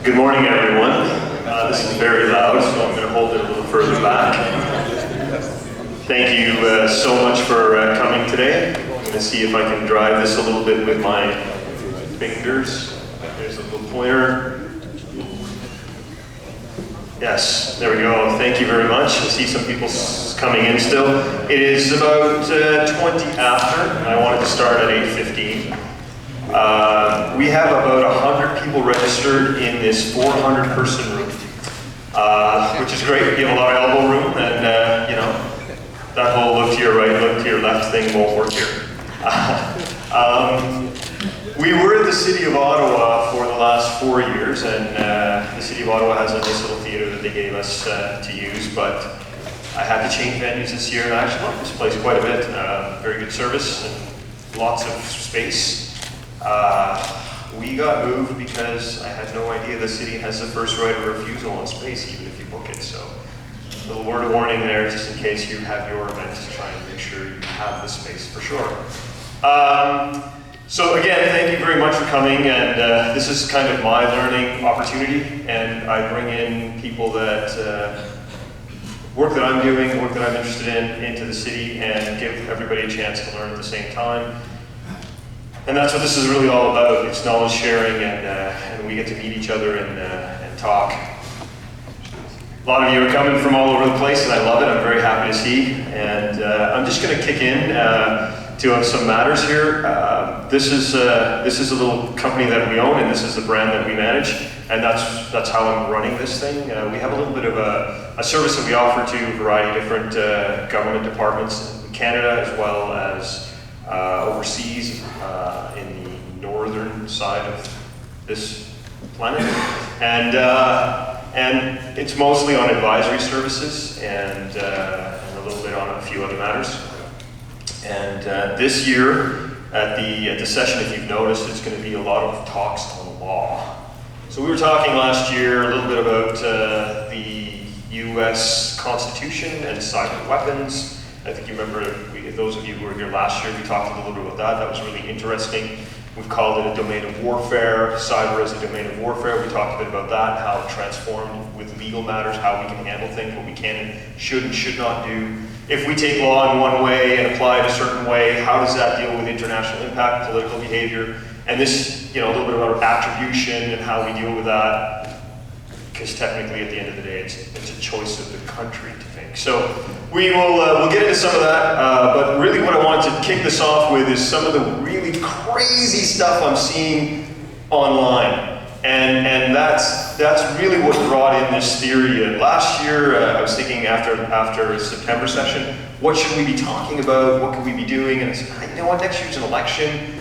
Good morning, everyone. This is very loud, so I'm going to hold it a little further back. Thank you so much for coming today. I'm going to see if I can drive this a little bit with my fingers. There's a little pointer. Yes, there we go. Thank you very much. I see some people coming in still. It is about 20 after. I wanted to start at 8:15. We have about 100 people registered in this 400-person room, which is great. We have a lot of elbow room, and you know, that whole look to your right, look to your left thing won't work here. We were at the City of Ottawa for the last 4 years, and the City of Ottawa has a nice little theatre that they gave us to use, but I had to change venues this year, and I actually liked this place quite a bit. Very good service and lots of space. We got moved because I had no idea the city has the first right of refusal on space, even if you book it. So, a little word of warning there, just in case you have your event, to try and make sure you have the space for sure. So again, thank you very much for coming, and this is kind of my learning opportunity, and I bring in people that work that I'm doing, work that I'm interested in, into the city, and give everybody a chance to learn at the same time. And that's what this is really all about. It's knowledge sharing, and we get to meet each other and talk. A lot of you are coming from all over the place, and I love it. I'm very happy to see. And I'm just going to kick in to some matters here. This is a little company that we own, and this is the brand that we manage. And that's how I'm running this thing. We have a little bit of a service that we offer to a variety of different government departments in Canada, as well as overseas in the northern side of this planet, and it's mostly on advisory services and a little bit on a few other matters. And this year at the session, if you've noticed, it's going to be a lot of talks on law. So we were talking last year a little bit about the U.S. Constitution and cyber weapons. I think you remember, those of you who were here last year, we talked a little bit about that. That was really interesting. We've called it a domain of warfare, cyber as a domain of warfare. We talked a bit about that, how it transformed with legal matters, how we can handle things, what we can and should not do. If we take law in one way and apply it a certain way, how does that deal with international impact, political behavior? And this, a little bit about attribution and how we deal with that. Because technically, at the end of the day, it's a choice of the country to make. So we'll get into some of that, but really what I want to kick this off with is some of the really crazy stuff I'm seeing online. And that's really what brought in this theory. Last year, I was thinking after the September session, what should we be talking about? What could we be doing? And I said, you know what, next year's an election.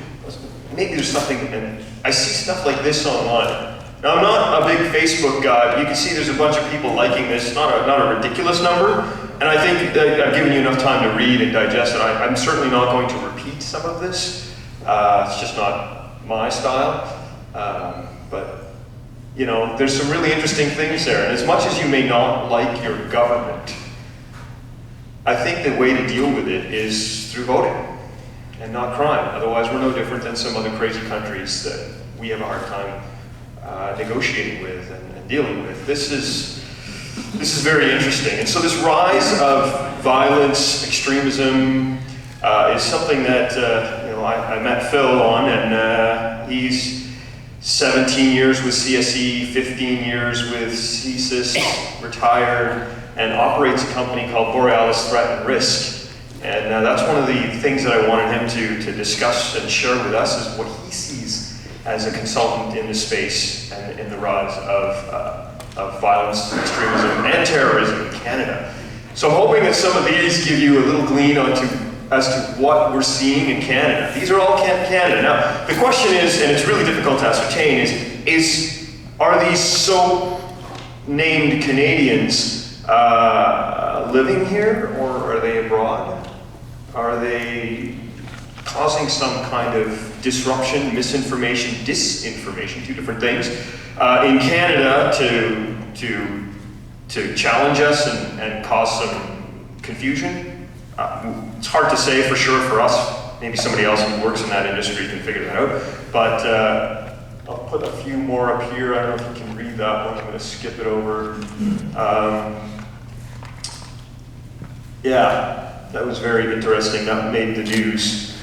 Maybe there's something, and I see stuff like this online. Now, I'm not a big Facebook guy, but you can see there's a bunch of people liking this, not a ridiculous number, and I think that I've given you enough time to read and digest it. I'm certainly not going to repeat some of this. It's just not my style. But, there's some really interesting things there, and as much as you may not like your government, I think the way to deal with it is through voting and not crime. Otherwise, we're no different than some other crazy countries that we have a hard time negotiating with and dealing with. This is very interesting. And so this rise of violence, extremism, is something that I met Phil on, and he's 17 years with CSE, 15 years with xCSIS, retired, and operates a company called Borealis Threat and Risk. And that's one of the things that I wanted him to discuss and share with us, is what he sees as a consultant in this space and in the rise of violence, extremism, and terrorism in Canada. So I'm hoping that some of these give you a little glean as to what we're seeing in Canada. These are all Canada. Now, the question is, and it's really difficult to ascertain, are these so-named Canadians living here, or are they abroad? Are they causing some kind of disruption, misinformation, disinformation, two different things, in Canada to challenge us and cause some confusion? It's hard to say for sure for us. Maybe somebody else who works in that industry can figure that out. But I'll put a few more up here. I don't know if you can read that one. I'm going to skip it over. Yeah, that was very interesting. That made the news.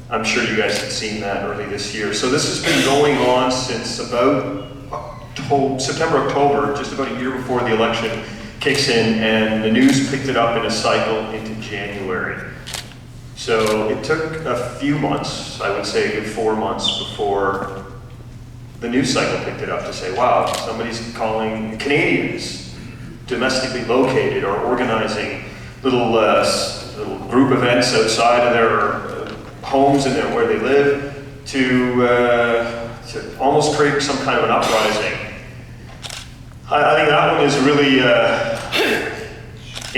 I'm sure you guys had seen that early this year. So this has been going on since about September, October, just about a year before the election kicks in, and the news picked it up in a cycle into January. So it took a few months, I would say a good 4 months, before the news cycle picked it up to say, wow, somebody's calling Canadians domestically located or organizing little group events outside of their homes and where they live to almost create some kind of an uprising. I think that one is really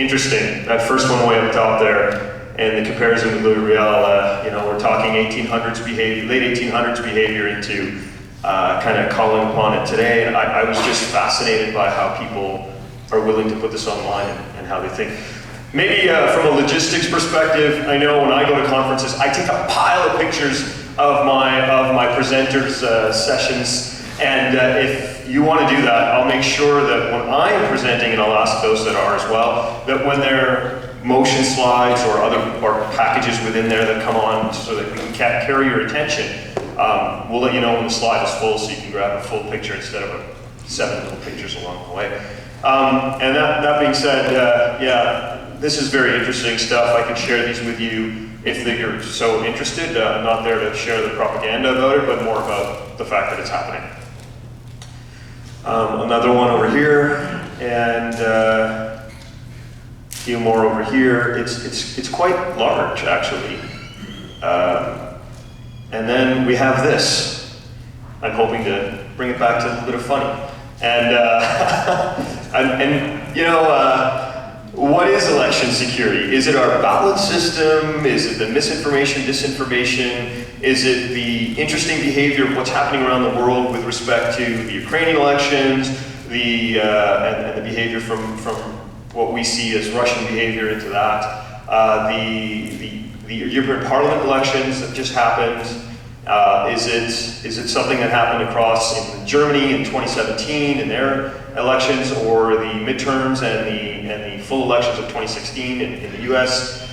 interesting, that first one way up top there. And the comparison with Louis Riel, you know, we're talking 1800s behavior, late 1800s behavior into kind of calling upon it today. And I was just fascinated by how people are willing to put this online and how they think. Maybe from a logistics perspective, I know when I go to conferences, I take a pile of pictures of my presenters' sessions. And if you want to do that, I'll make sure that when I am presenting, and I'll ask those that are as well, that when they're motion slides or packages within there that come on so that we can carry your attention, we'll let you know when the slide is full so you can grab a full picture instead of 7 little pictures along the way. And that being said, yeah, this is very interesting stuff. I can share these with you if you're so interested. I'm not there to share the propaganda about it, but more about the fact that it's happening. Another one over here, and a few more over here. It's quite large, actually. And then we have this. I'm hoping to bring it back to a little bit of funny. And and you know, what is election security? Is it our ballot system? Is it the misinformation, disinformation? Is it the interesting behavior of what's happening around the world with respect to the Ukrainian elections, and the behavior from what we see as Russian behavior into that, the European Parliament elections that just happened? Is it something that happened across in Germany in 2017 in their elections, or the midterms and the full elections of 2016 in the US,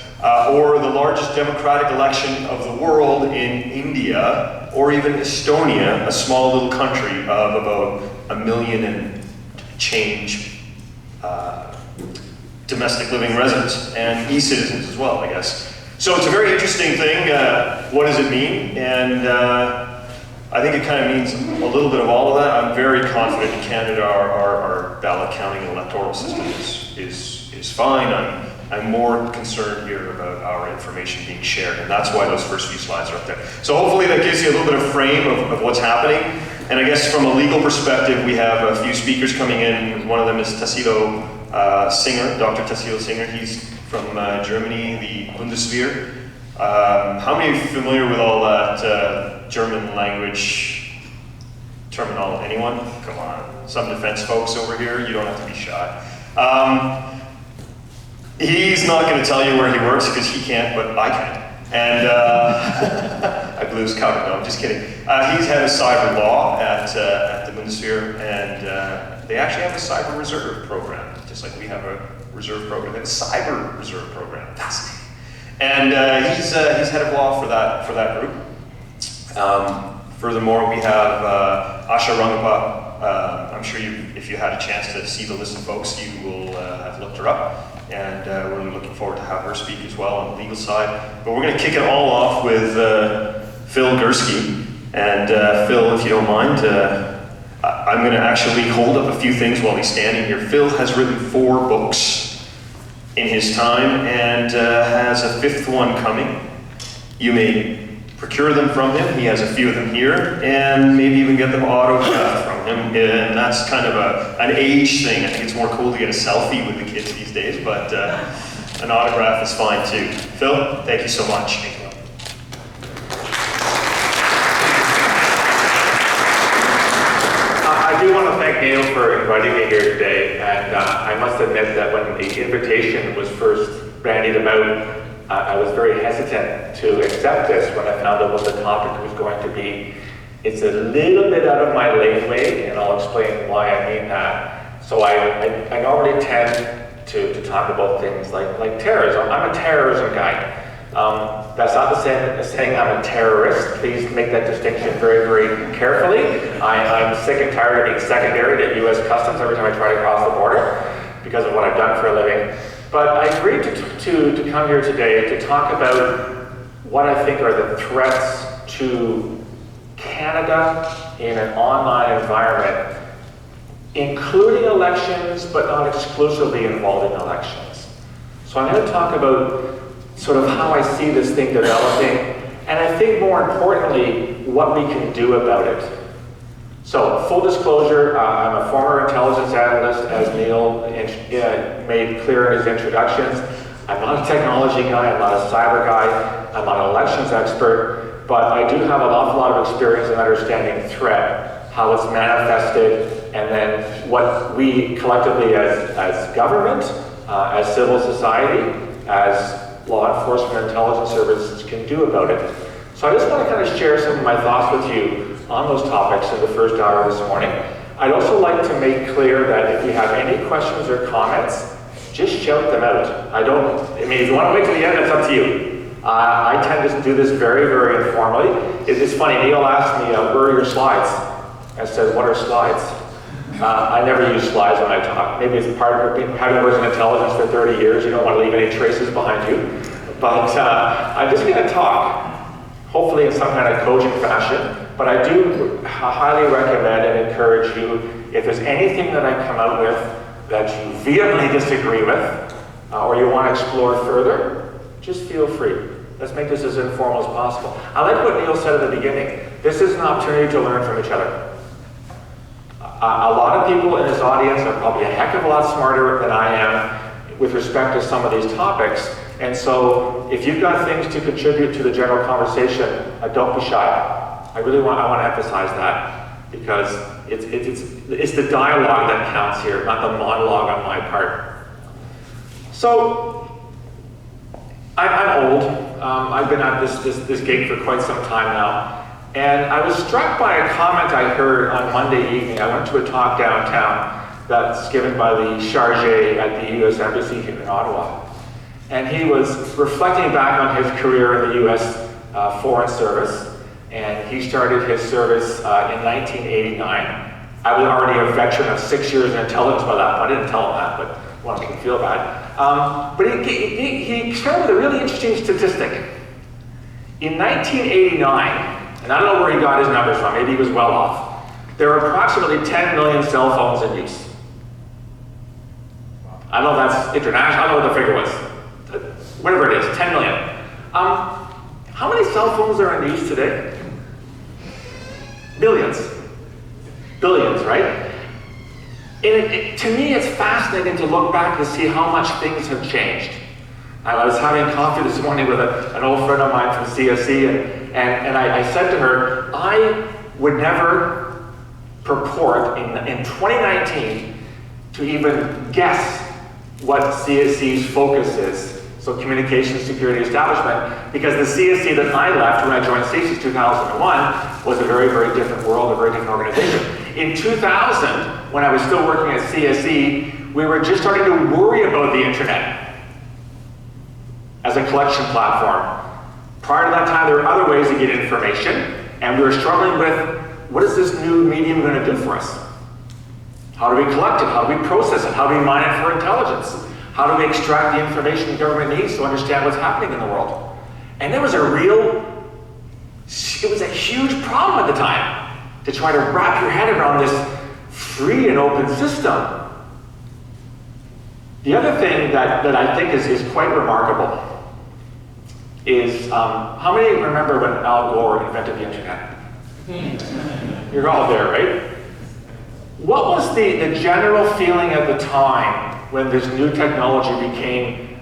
or the largest democratic election of the world in India, or even Estonia, a small little country of about 1 million and change domestic living residents, and e-citizens as well, I guess. So it's a very interesting thing. What does it mean? And I think it kind of means a little bit of all of that. I'm very confident in Canada our ballot counting and electoral system is fine. I'm more concerned here about our information being shared, and that's why those first few slides are up there. So hopefully that gives you a little bit of frame of what's happening. And I guess from a legal perspective, we have a few speakers coming in. One of them is Tassilo Singer, Dr. Tassilo Singer. He's from Germany, the Bundeswehr. How many are familiar with all that German language terminology? Anyone? Come on. Some defense folks over here, you don't have to be shy. He's not going to tell you where he works because he can't, but I can. And I blew his cover. No, I'm just kidding. He's head of cyber law at the Bundeswehr, and they actually have a cyber reserve program, just like we have a reserve program. They have a cyber reserve program. Fascinating. And he's head of law for that group. Furthermore, we have Asha Rangappa. I'm sure if you had a chance to see the list of folks, you will have looked her up. And we're really looking forward to have her speak as well on the legal side. But we're going to kick it all off with Phil GURSKI. And Phil, if you don't mind, I'm going to actually hold up a few things while he's standing here. Phil has written 4 books in his time and has a 5th one coming. You may procure them from him. He has a few of them here, and maybe even get them autographed from him. And that's kind of an age thing. I think it's more cool to get a selfie with the kids these days, but an autograph is fine too. Phil, thank you so much. I do want to thank Neil for inviting me here today, and I must admit that when the invitation was first bandied about, I was very hesitant to accept this when I found out what the topic was going to be. It's a little bit out of my laneway, and I'll explain why I mean that. So I normally tend to talk about things like terrorism. I'm a terrorism guy. That's not the same as saying I'm a terrorist. Please make that distinction very, very carefully. I'm sick and tired of being secondary to U.S. Customs every time I try to cross the border because of what I've done for a living. But I agreed to come here today to talk about what I think are the threats to Canada in an online environment, including elections, but not exclusively involving elections. So I'm going to talk about sort of how I see this thing developing, and I think more importantly, what we can do about it. So, full disclosure, I'm a former intelligence analyst, as Neil made clear in his introductions. I'm not a technology guy, I'm not a cyber guy, I'm not an elections expert, but I do have an awful lot of experience in understanding threat, how it's manifested, and then what we collectively as government, as civil society, as law enforcement intelligence services can do about it. So I just want to kind of share some of my thoughts with you on those topics in the first hour this morning. I'd also like to make clear that if you have any questions or comments, just shout them out. I mean, if you want to wait till the end, that's up to you. I tend to do this very, very informally. It's funny, Neil asked me, where are your slides? I said, what are slides? I never use slides when I talk. Maybe it's part of having worked in intelligence for 30 years. You don't want to leave any traces behind you. But I'm just going to talk, hopefully in some kind of cogent fashion. But I do highly recommend and encourage you, if there's anything that I come out with that you vehemently disagree with, or you want to explore further, just feel free. Let's make this as informal as possible. I like what Neil said at the beginning. This is an opportunity to learn from each other. A lot of people in this audience are probably a heck of a lot smarter than I am with respect to some of these topics. And so if you've got things to contribute to the general conversation, don't be shy. I want to emphasize that, because it's the dialogue that counts here, not the monologue on my part. So I'm old. I've been at this gig for quite some time now. And I was struck by a comment I heard on Monday evening. I went to a talk downtown that's given by the chargé at the U.S. Embassy here in Ottawa. And he was reflecting back on his career in the U.S. Foreign Service. And he started his service in 1989. I was already a veteran of 6 years in intelligence by that point. I didn't tell him that, but I wanted to make him feel bad. But he started with a really interesting statistic. In 1989, and I don't know where he got his numbers from, maybe he was well off, there were approximately 10 million cell phones in use. I don't know if that's international, I don't know what the figure was. Whatever it is, 10 million. How many cell phones are in use today? Billions. Billions, right? And to me, it's fascinating to look back and see how much things have changed. I was having coffee this morning with an old friend of mine from CSE, and I said to her, I would never purport in 2019 to even guess what CSE's focus is. So Communications Security Establishment, because the CSE that I left when I joined CSE in 2001 was a very, very different world, a very different organization. In 2000, when I was still working at CSE, we were just starting to worry about the internet as a collection platform. Prior to that time, there were other ways to get information, and we were struggling with, what is this new medium going to do for us? How do we collect it? How do we process it? How do we mine it for intelligence? How do we extract the information the government needs to understand what's happening in the world? And it was a huge problem at the time to try to wrap your head around this free and open system. The other thing that I think is quite remarkable is, how many remember when Al Gore invented the internet? You're all there, right? What was the general feeling at the time when this new technology became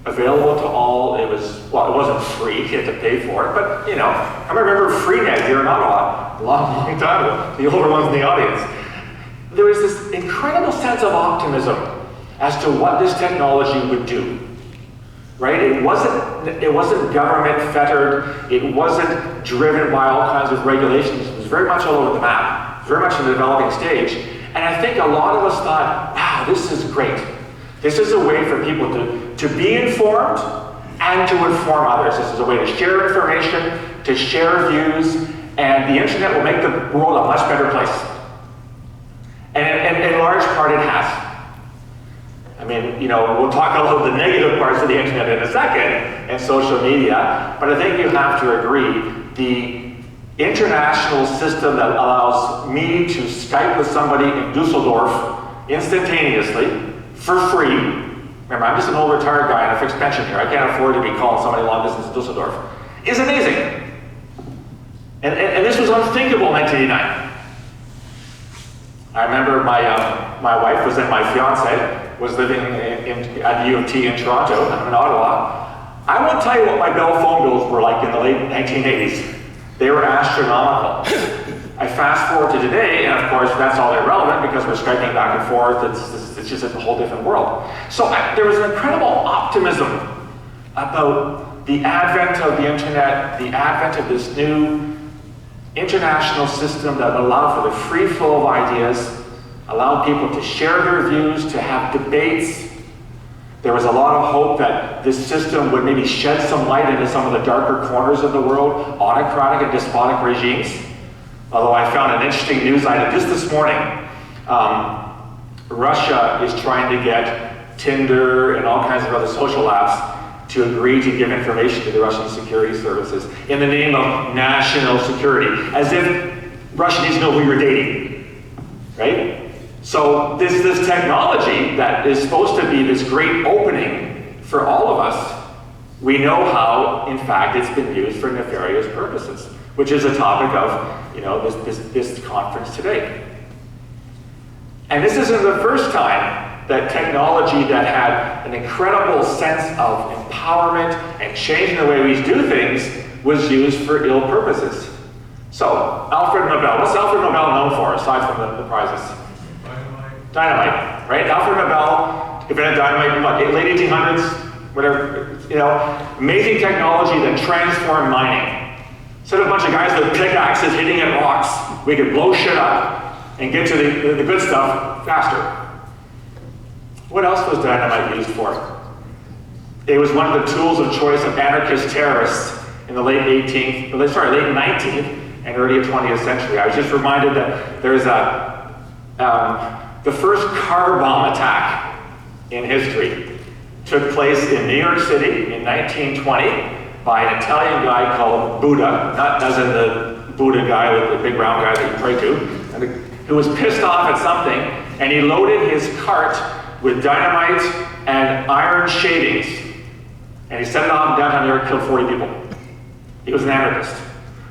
available to all? It wasn't free, you had to pay for it, but you know, I remember Freenet here in Ottawa, a long time ago, the older ones in the audience. There was this incredible sense of optimism as to what this technology would do. Right? It wasn't government fettered, it wasn't driven by all kinds of regulations, it was very much all over the map, very much in the developing stage. And I think a lot of us thought, wow, this is great. This is a way for people to be informed and to inform others. This is a way to share information, to share views, and the internet will make the world a much better place. And in large part it has. I mean, we'll talk about the negative parts of the internet in a second, and social media, but I think you have to agree, the international system that allows me to Skype with somebody in Dusseldorf instantaneously, for free. Remember, I'm just an old retired guy on a fixed pension here. I can't afford to be calling somebody long distance in Dusseldorf. Is amazing. And this was unthinkable in 1989. I remember my wife was then my fiance, was living at the U of T in Toronto. I'm in Ottawa. I won't tell you what my Bell phone bills were like in the late 1980s. They were astronomical. I fast forward to today, and of course that's all irrelevant because we're Skyping back and forth. It's just a whole different world. So there was an incredible optimism about the advent of the internet, the advent of this new international system that allowed for the free flow of ideas, allowed people to share their views, to have debates. There was a lot of hope that this system would maybe shed some light into some of the darker corners of the world, autocratic and despotic regimes. Although I found an interesting news item just this morning. Russia is trying to get Tinder and all kinds of other social apps to agree to give information to the Russian security services in the name of national security, as if Russia needs to know who you're dating, right? So this technology that is supposed to be this great opening for all of us, we know how, in fact, it's been used for nefarious purposes, which is a topic of this conference today. And this isn't the first time that technology that had an incredible sense of empowerment and changing the way we do things was used for ill purposes. So, Alfred Nobel, what's Alfred Nobel known for, aside from the prizes? Dynamite, right? Alfred Nobel invented dynamite, late 1800s, whatever, amazing technology that transformed mining. Instead of a bunch of guys with pickaxes hitting at rocks, we could blow shit up and get to the good stuff faster. What else was dynamite used for? It was one of the tools of choice of anarchist terrorists in the late 19th and early 20th century. I was just reminded that there's the first car bomb attack in history took place in New York City in 1920 by an Italian guy called Buddha, not as in the Buddha guy with the big round guy that you pray to, who was pissed off at something, and he loaded his cart with dynamite and iron shavings, and he set it off downtown New York, killed 40 people. He was an anarchist.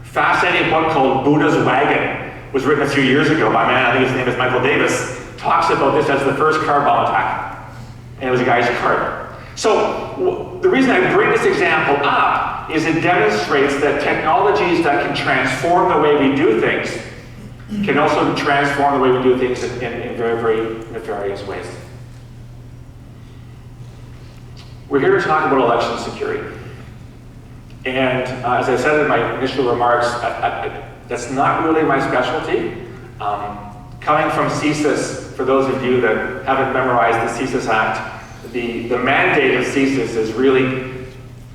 Fascinating book called Buddha's Wagon was written a few years ago by a man, I think his name is Michael Davis, talks about this as the first car bomb attack, and it was a guy's cart. So the reason I bring this example up is it demonstrates that technologies that can transform the way we do things can also transform the way we do things in very, very nefarious ways. We're here to talk about election security. And as I said in my initial remarks, that's not really my specialty. Coming from CSIS, for those of you that haven't memorized the CSIS Act, the mandate of CSIS is really,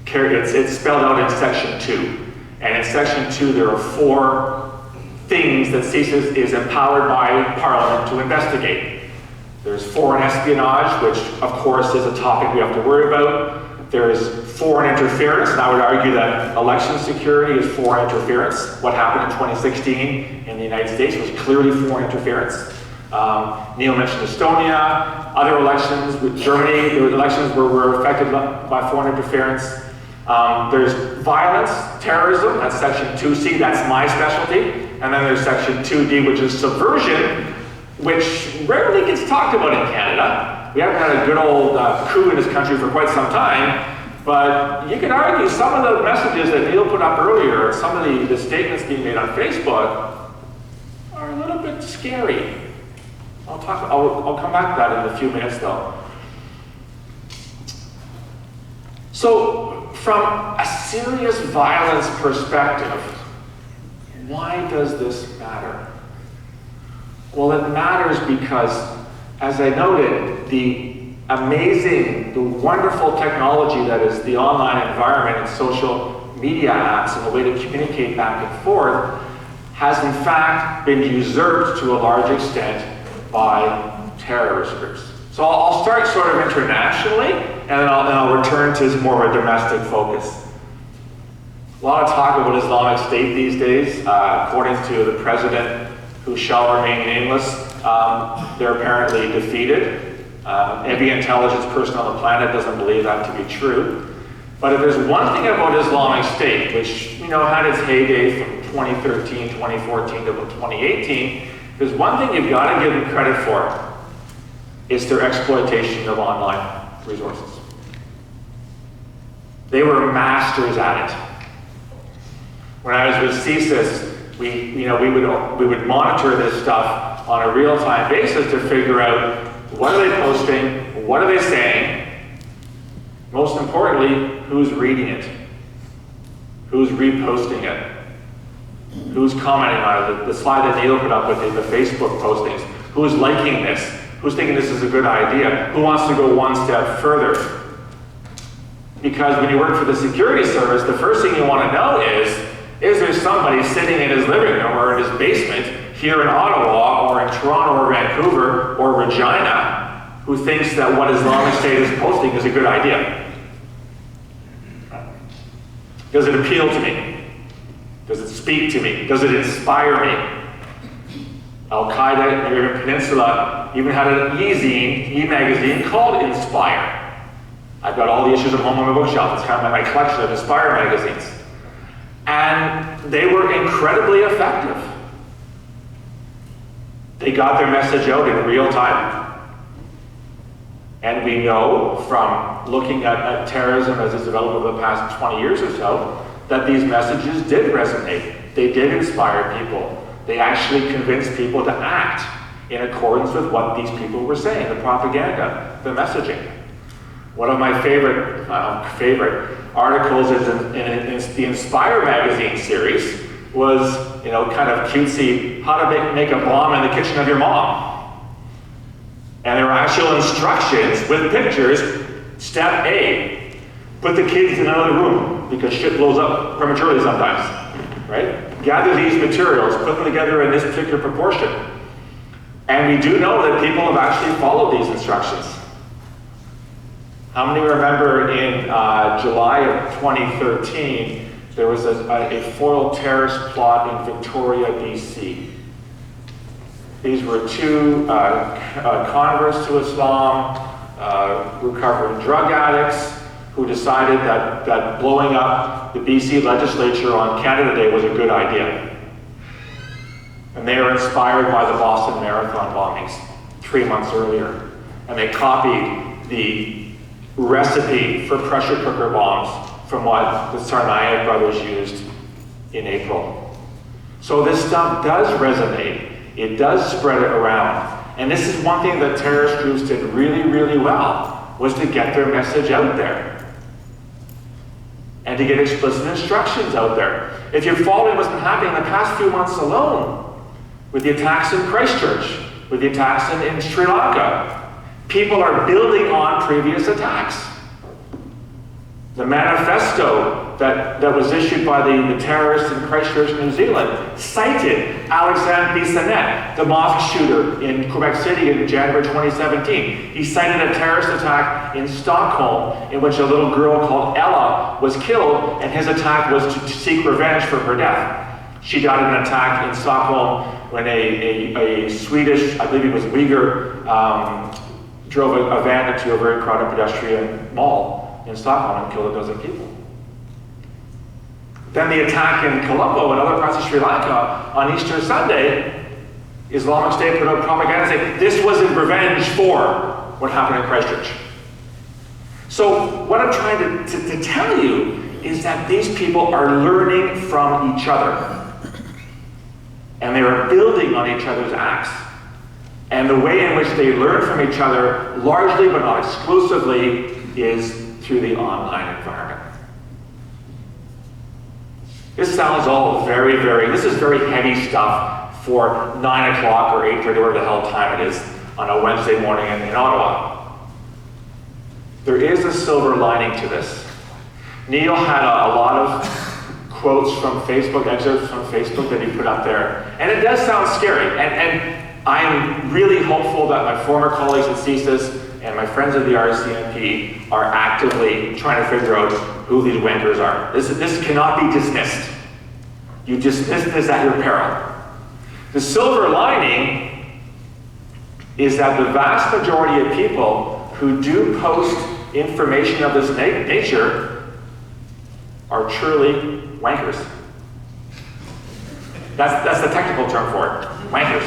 it's spelled out in Section 2. And in Section 2, there are 4 things that CSIS is empowered by Parliament to investigate. There's foreign espionage, which of course is a topic we have to worry about. There's foreign interference, and I would argue that election security is foreign interference. What happened in 2016 in the United States was clearly foreign interference. Neil mentioned Estonia, other elections with Germany, the elections were affected by foreign interference. There's violence, terrorism, that's Section 2C, that's my specialty. And then there's Section 2D, which is subversion, which rarely gets talked about in Canada. We haven't had a good old coup in this country for quite some time, but you can argue some of the messages that Neil put up earlier, some of the statements being made on Facebook are a little bit scary. I'll come back to that in a few minutes though. So from a serious violence perspective, why does this matter? Well, it matters because, as I noted, the amazing, the wonderful technology that is the online environment and social media apps and the way to communicate back and forth has in fact been usurped to a large extent by terrorist groups. So I'll start sort of internationally, and then I'll return to more of a domestic focus. A lot of talk about Islamic State these days. According to the president, who shall remain nameless, they're apparently defeated. Every intelligence person on the planet doesn't believe that to be true. But if there's one thing about Islamic State, which had its heyday from 2013, 2014 to about 2018, there's one thing you've got to give them credit for. It's their exploitation of online resources. They were masters at it. When I was with xCSIS, we would monitor this stuff on a real-time basis to figure out what are they posting, what are they saying, most importantly, who's reading it, who's reposting it, who's commenting on it. The slide that Neil put up with the Facebook postings, who's liking this, who's thinking this is a good idea, who wants to go one step further. Because when you work for the security service, the first thing you want to know is there somebody sitting in his living room or in his basement here in Ottawa or in Toronto or Vancouver or Regina who thinks that what Islamic State is posting is a good idea? Does it appeal to me? Does it speak to me? Does it inspire me? Al-Qaeda in the Arabian Peninsula even had an e-magazine called Inspire. I've got all the issues at home on my bookshelf. It's kind of my collection of Inspire magazines. And they were incredibly effective. They got their message out in real time. And we know from looking at terrorism as it's developed over the past 20 years or so, that these messages did resonate. They did inspire people. They actually convinced people to act in accordance with what these people were saying, the propaganda, the messaging. One of my favorite articles in the Inspire magazine series was, kind of cutesy, how to make a bomb in the kitchen of your mom. And there were actual instructions with pictures. Step A, put the kids in another room because shit blows up prematurely sometimes, right? Gather these materials, put them together in this particular proportion. And we do know that people have actually followed these instructions. How many remember in July of 2013, there was a foiled terrorist plot in Victoria, BC. These were two converts to Islam, recovering drug addicts, who decided that blowing up the BC legislature on Canada Day was a good idea. And they were inspired by the Boston Marathon bombings 3 months earlier. And they copied the recipe for pressure cooker bombs from what the Tsarnaev brothers used in April. So this stuff does resonate. It does spread it around. And this is one thing that terrorist groups did really, really well, was to get their message out there. And to get explicit instructions out there. If you're following what's been happening in the past few months alone, with the attacks in Christchurch, with the attacks in Sri Lanka, people are building on previous attacks. The manifesto that was issued by the terrorists in Christchurch, New Zealand, cited Alexandre Bissonnette, the mosque shooter in Quebec City in January 2017. He cited a terrorist attack in Stockholm in which a little girl called Ella was killed, and his attack was to seek revenge for her death. She died in an attack in Stockholm when a Swedish, I believe it was Uyghur, drove a van into a very crowded pedestrian mall in Stockholm and killed a dozen people. Then the attack in Colombo and other parts of Sri Lanka on Easter Sunday, Islamic State put out propaganda saying this was in revenge for what happened in Christchurch. So what I'm trying to tell you is that these people are learning from each other. And they are building on each other's acts. And the way in which they learn from each other, largely but not exclusively, is through the online environment. This sounds all very, this is very heavy stuff for 9 o'clock or 8:30, whatever the hell time it is, on a Wednesday morning in Ottawa. There is a silver lining to this. Neil had a lot of quotes from Facebook, excerpts from Facebook that he put up there. And it does sound scary. And I'm really hopeful that my former colleagues at xCSIS and my friends at the RCMP are actively trying to figure out who these wankers are. This cannot be dismissed. You dismiss this at your peril. The silver lining is that the vast majority of people who do post information of this nature are truly wankers. That's the technical term for it, wankers.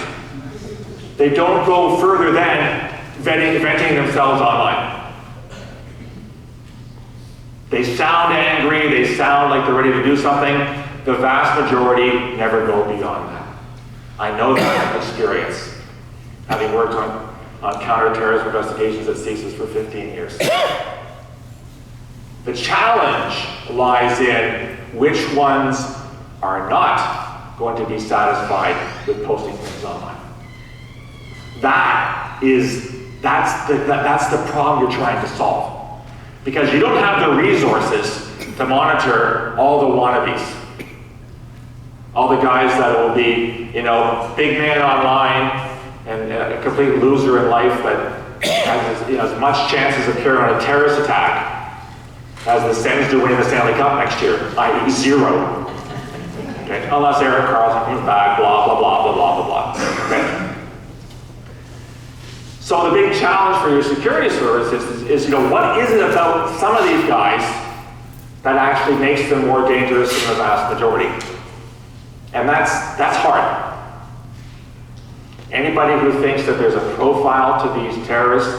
They don't go further than venting themselves online. They sound angry, they sound like they're ready to do something. The vast majority never go beyond that. I know that from experience, having worked on counterterrorism investigations at xCSIS for 15 years. The challenge lies in which ones are not going to be satisfied with posting things online. That's the problem you're trying to solve. Because you don't have the resources to monitor all the wannabes. All the guys that will be, big man online and a complete loser in life that has as much chances of carrying on a terrorist attack as the Sens do winning the Stanley Cup next year, i.e. 0. Okay? Unless Eric Carlson comes back, blah, blah, blah, blah, blah, blah, blah. Okay? So the big challenge for your security services is what is it about some of these guys that actually makes them more dangerous than the vast majority? And that's hard. Anybody who thinks that there's a profile to these terrorists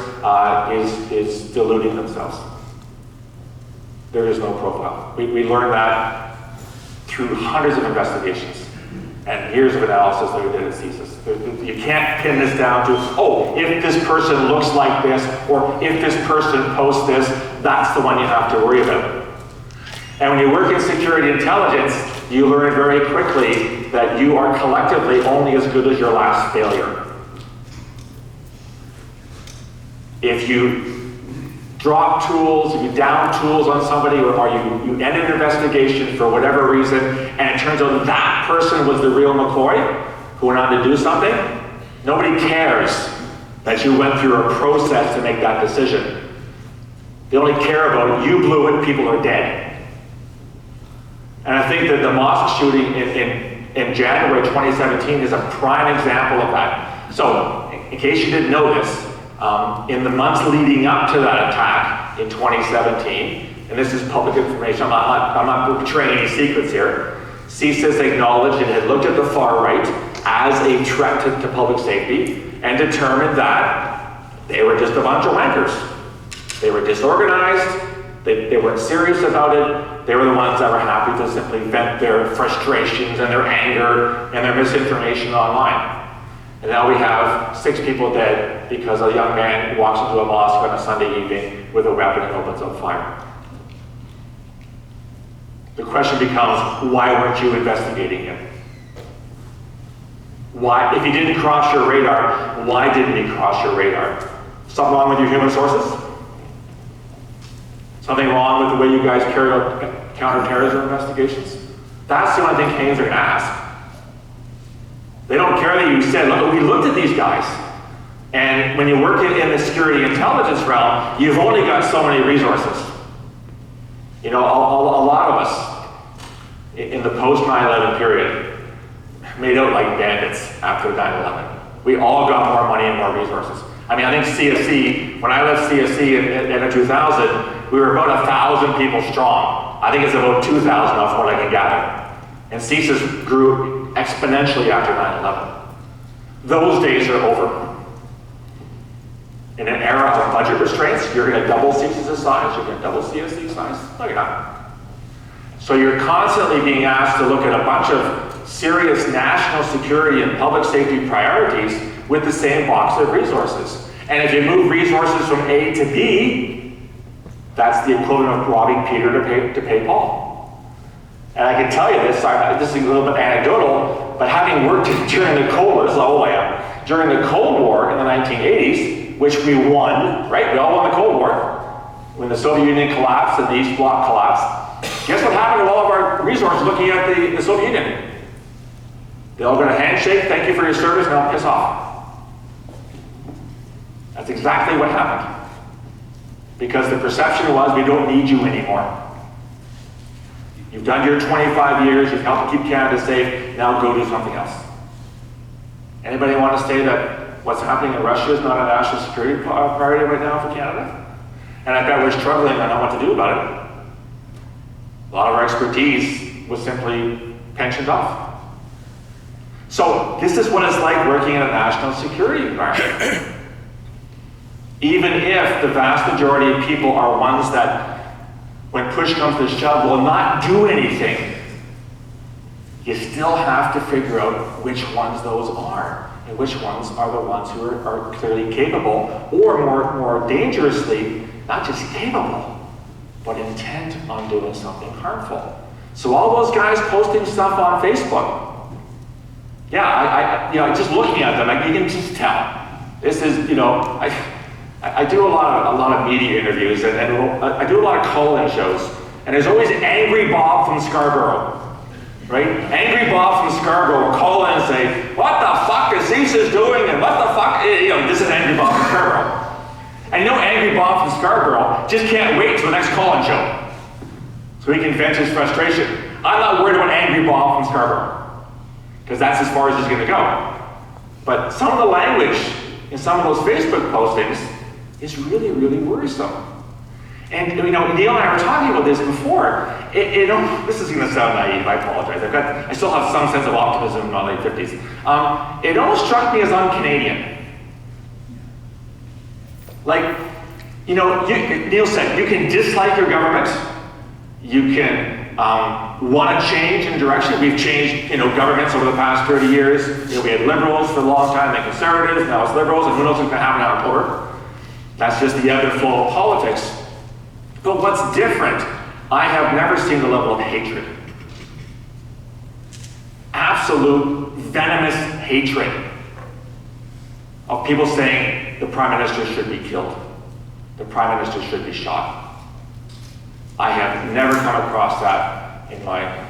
is deluding themselves. There is no profile. We learned that through hundreds of investigations and years of analysis that we did at xCSIS. You can't pin this down to, if this person looks like this, or if this person posts this, that's the one you have to worry about. And when you work in security intelligence, you learn very quickly that you are collectively only as good as your last failure. If you drop tools, if you down tools on somebody, or you end an investigation for whatever reason, and it turns out that person was the real McCoy who went on to do something, nobody cares that you went through a process to make that decision. They only care about it. You blew it, people are dead. And I think that the mosque shooting in January 2017 is a prime example of that. So, in case you didn't know this, in the months leading up to that attack in 2017, and this is public information, I'm not betraying any secrets here, xCSIS acknowledged it had looked at the far right as a threat to public safety and determined that they were just a bunch of wankers. They were disorganized, they weren't serious about it, they were the ones that were happy to simply vent their frustrations and their anger and their misinformation online. And now we have 6 people dead because a young man walks into a mosque on a Sunday evening with a weapon and opens up fire. The question becomes, why weren't you investigating him? Why, if he didn't cross your radar, why didn't he cross your radar? Something wrong with your human sources? Something wrong with the way you guys carry out counterterrorism investigations? That's the only thing Canadians are going to ask. They don't care that you said, look, we looked at these guys. And when you work in the security intelligence realm, you've only got so many resources. A lot of us in the post 9/11 period made out like bandits after 9/11. We all got more money and more resources. I think CSE, when I left CSE in 2000, we were about 1,000 people strong. I think it's about 2,000 off what I can gather. And xCSIS grew exponentially after 9/11. Those days are over. In an era of budget restraints, you're going to double xCSIS size, you're going to double CSE size? No, you're not. So you're constantly being asked to look at a bunch of serious national security and public safety priorities with the same box of resources. And if you move resources from A to B, that's the equivalent of robbing Peter to pay Paul. And I can tell you this, this is a little bit anecdotal, but having worked during the Cold War, this is how old I am, during the Cold War in the 1980s, which we won, right? We all won the Cold War. When the Soviet Union collapsed and the East Bloc collapsed, guess what happened to all of our resources looking at the Soviet Union? They all got a handshake, thank you for your service, now piss off. That's exactly what happened. Because the perception was, we don't need you anymore. You've done your 25 years, you've helped keep Canada safe, now go do something else. Anybody want to say that what's happening in Russia is not a national security priority right now for Canada? And I bet we're struggling on what to do about it. A lot of our expertise was simply pensioned off. So this is what it's like working in a national security environment. Even if the vast majority of people are ones that, when push comes to shove, will not do anything, you still have to figure out which ones those are, and which ones are the ones who are clearly capable, or more dangerously, not just capable, but intent on doing something harmful. So all those guys posting stuff on Facebook, yeah, just looking at them, you can just tell. This is, I do a lot of media interviews, and I do a lot of call-in shows, and there's always Angry Bob from Scarborough, right? Angry Bob from Scarborough will call in and say, what the fuck is CSIS doing, and what the fuck, this is Angry Bob from Scarborough. And Angry Bob from Scarborough just can't wait till the next call-in show, so he can vent his frustration. I'm not worried about Angry Bob from Scarborough, because that's as far as he's gonna go. But some of the language in some of those Facebook postings is really, really worrisome. And Neil and I were talking about this before. This is going to sound naive, I apologize. I still have some sense of optimism in my late 50s. It almost struck me as un-Canadian. Like, Neil said, you can dislike your government, you can want to change in direction. We've changed, governments over the past 30 years. We had liberals for a long time, then conservatives, now it's liberals, and who knows what's going to happen in October. That's just the ebb and flow of politics. But what's different, I have never seen the level of hatred. Absolute venomous hatred of people saying the Prime Minister should be killed. The Prime Minister should be shot. I have never come across that in my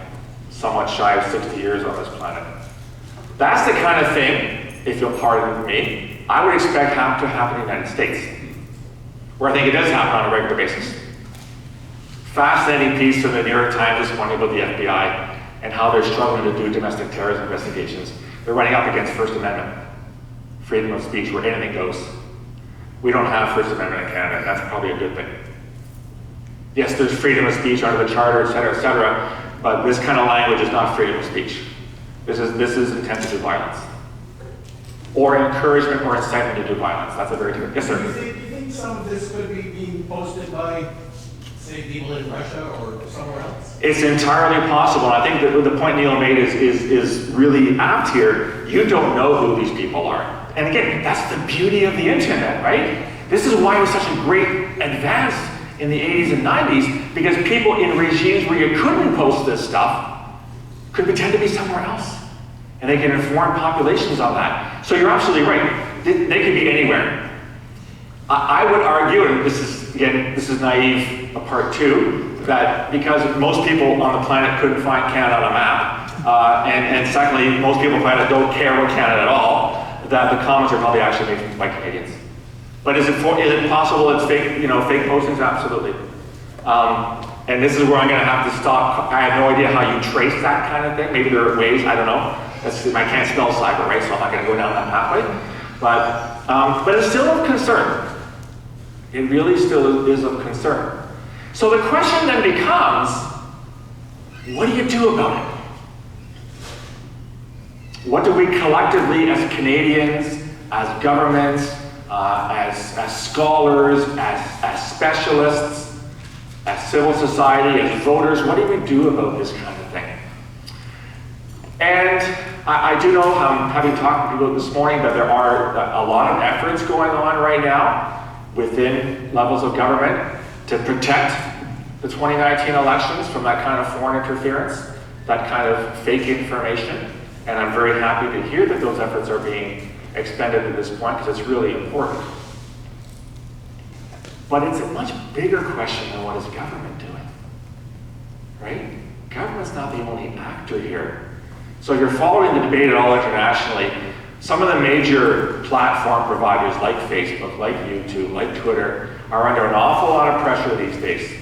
somewhat shy of 60 years on this planet. That's the kind of thing, if you'll pardon me, I would expect to happen in the United States, where I think it does happen on a regular basis. Fascinating piece from the New York Times this morning about the FBI and how they're struggling to do domestic terrorism investigations. They're running up against First Amendment, freedom of speech, where anything goes. We don't have First Amendment in Canada, and that's probably a good thing. Yes, there's freedom of speech under the Charter, et cetera, but this kind of language is not freedom of speech. This is intent to do violence, or encouragement or incitement to do violence. That's a very different. Yes, sir. Do you think some of this could be being posted by, say, people in Russia or somewhere else? It's entirely possible. And I think that the point Neil made is really apt here. You don't know who these people are. And again, that's the beauty of the internet, right? This is why it was such a great advance in the 80s and 90s, because people in regimes where you couldn't post this stuff could pretend to be somewhere else. And they can inform populations on that. So you're absolutely right. They could be anywhere. I would argue, and this is naive part two, that because most people on the planet couldn't find Canada on a map, and secondly, most people on the planet don't care about Canada at all, that the comments are probably actually made by Canadians. But is it possible it's fake, fake postings? Absolutely. And this is where I'm going to have to stop. I have no idea how you trace that kind of thing. Maybe there are ways, I don't know. I can't spell cyber, right? So I'm not going to go down that pathway. But it's still of concern. It really still is of concern. So the question then becomes, what do you do about it? What do we collectively as Canadians, as governments, as scholars, as specialists, as civil society, as voters, what do we do about this kind of thing? And I do know, having talked to people this morning, that there are a lot of efforts going on right now within levels of government to protect the 2019 elections from that kind of foreign interference. that kind of fake information. And I'm very happy to hear that those efforts are being expended at this point because it's really important. But it's a much bigger question than what is government doing, right? Government's not the only actor here. So if you're following the debate at all internationally, some of the major platform providers like Facebook, like YouTube, like Twitter, are under an awful lot of pressure these days.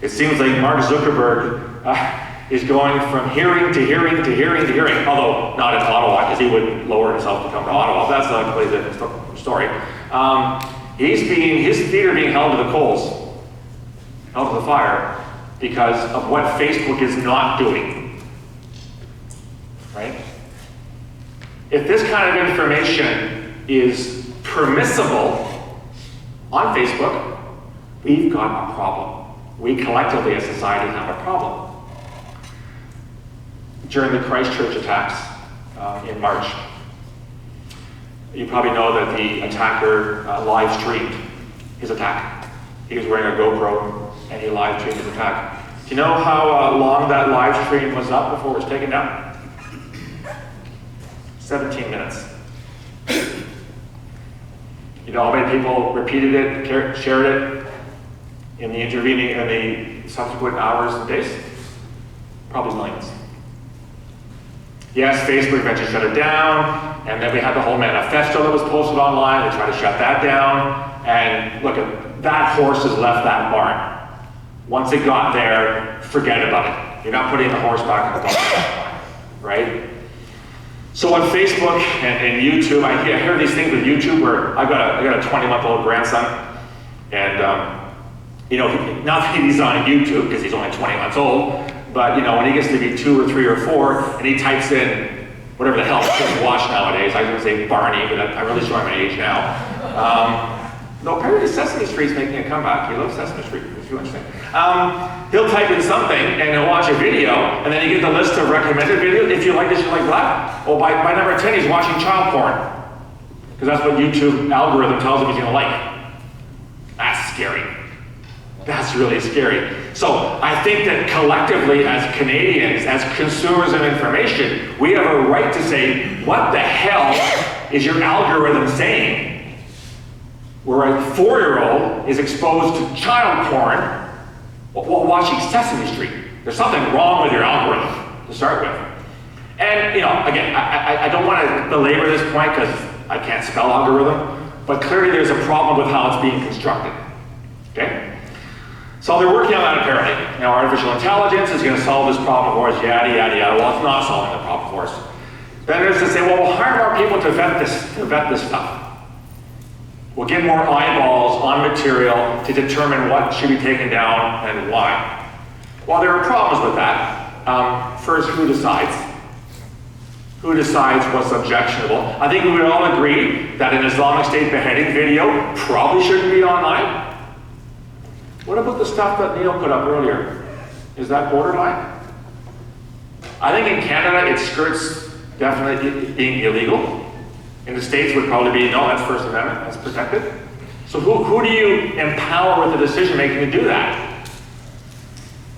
It seems like Mark Zuckerberg is going from hearing to hearing to hearing to hearing, although not in Ottawa, because he wouldn't lower himself to come to Ottawa. That's a completely different story. His feet are being held to the coals, held to the fire, because of what Facebook is not doing, right? If this kind of information is permissible on Facebook, we've got a problem. We collectively as society have a problem. During the Christchurch attacks in March, you probably know that the attacker live streamed his attack. He was wearing a GoPro and he live streamed his attack. Do you know how long that live stream was up before it was taken down? 17 minutes. You know how many people repeated it, shared it in the intervening and the subsequent hours and days? Probably millions. Yes, Facebook eventually shut it down, and then we had the whole manifesto that was posted online. They tried to shut that down, and look, that horse has left that barn. Once it got there, forget about it. You're not putting the horse back in the barn, right? So on Facebook and YouTube, I hear these things with YouTube where I've got a 20-month-old grandson, and you know, not that he's on YouTube because he's only 20 months old, but you know, when he gets to be 2 or 3 or 4, and he types in whatever the hell kids watch nowadays, I was going to say Barney, but I'm really showing my age now. No, apparently Sesame Street's making a comeback. He loves Sesame Street, if you're interested. He'll type in something and he'll watch a video, and then you get the list of recommended videos. If you like this, you like that. Oh, by number 10, he's watching child porn, because that's what YouTube algorithm tells him he's going to like. That's scary. That's really scary. So I think that collectively as Canadians, as consumers of information, we have a right to say, what the hell is your algorithm saying? Where a 4-year-old is exposed to child porn while watching Sesame Street. There's something wrong with your algorithm to start with. And you know, again, I don't want to belabor this point because I can't spell algorithm, but clearly there's a problem with how it's being constructed, okay? So they're working on that apparently. Now artificial intelligence is going to solve this problem for us, yada, yada, yada. Well, it's not solving the problem for us. Then there's to say, well, we'll hire more people to vet this stuff. We'll get more eyeballs on material to determine what should be taken down and why. Well, there are problems with that. First, who decides? Who decides what's objectionable? I think we would all agree that an Islamic State beheading video probably shouldn't be online. What about the stuff that Neil put up earlier? Is that borderline? I think in Canada it skirts definitely being illegal. In the States would probably be, no, that's First Amendment, that's protected. So who do you empower with the decision making to do that?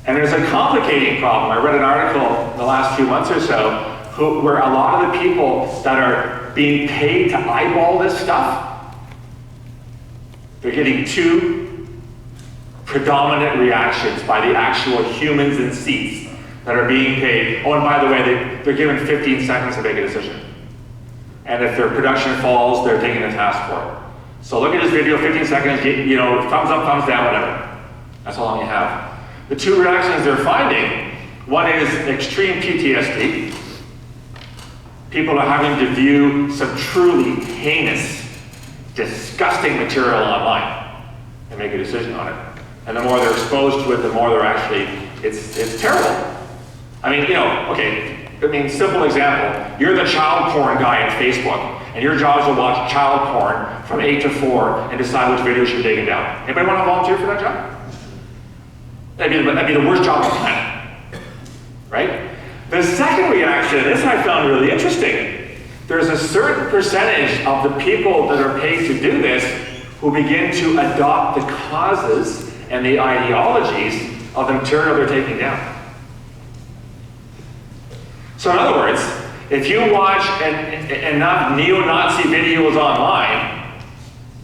And there's a complicating problem. I read an article in the last few months or so where a lot of the people that are being paid to eyeball this stuff, they're getting 2 predominant reactions by the actual humans in seats that are being paid. Oh, and by the way, they're given 15 seconds to make a decision. And if their production falls, they're taking a task for it. So look at this video, 15 seconds, you know, thumbs up, thumbs down, whatever. That's how long you have. The 2 reactions they're finding, one is extreme PTSD. People are having to view some truly heinous, disgusting material online and make a decision on it. And the more they're exposed to it, the more they're actually, it's terrible. I mean, you know, okay, simple example. You're the child porn guy on Facebook, and your job is to watch child porn from 8 to 4 and decide which videos should be taken down. Anybody want to volunteer for that job? That'd be the worst job on the planet, right? The second reaction, this I found really interesting. There's a certain percentage of the people that are paid to do this who begin to adopt the causes and the ideologies of the material they're taking down. So in other words, if you watch enough neo-Nazi videos online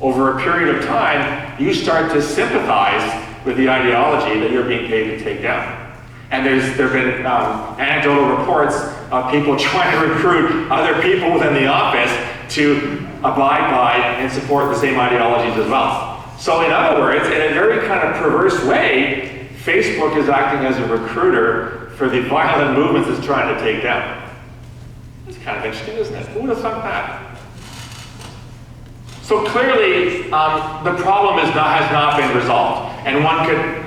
over a period of time, you start to sympathize with the ideology that you're being paid to take down. And there have been anecdotal reports of people trying to recruit other people within the office to abide by and support the same ideologies as well. So in other words, in a very kind of perverse way, Facebook is acting as a recruiter for the violent movements it's trying to take down. It's kind of interesting, isn't it? Who would have thought that? So clearly, the problem has not been resolved. And one could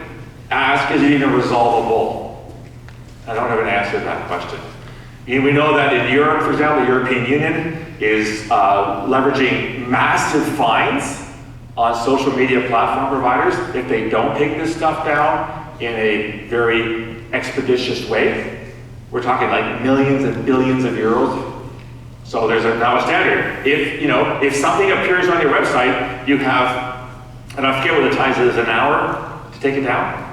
ask, is it even resolvable? I don't have an answer to that question. We know that in Europe, for example, the European Union is leveraging massive fines on social media platform providers if they don't take this stuff down in a very expeditious way. We're talking like millions and billions of euros. So there's now a standard. If something appears on your website, you have, and I forget what the time is, an hour to take it down.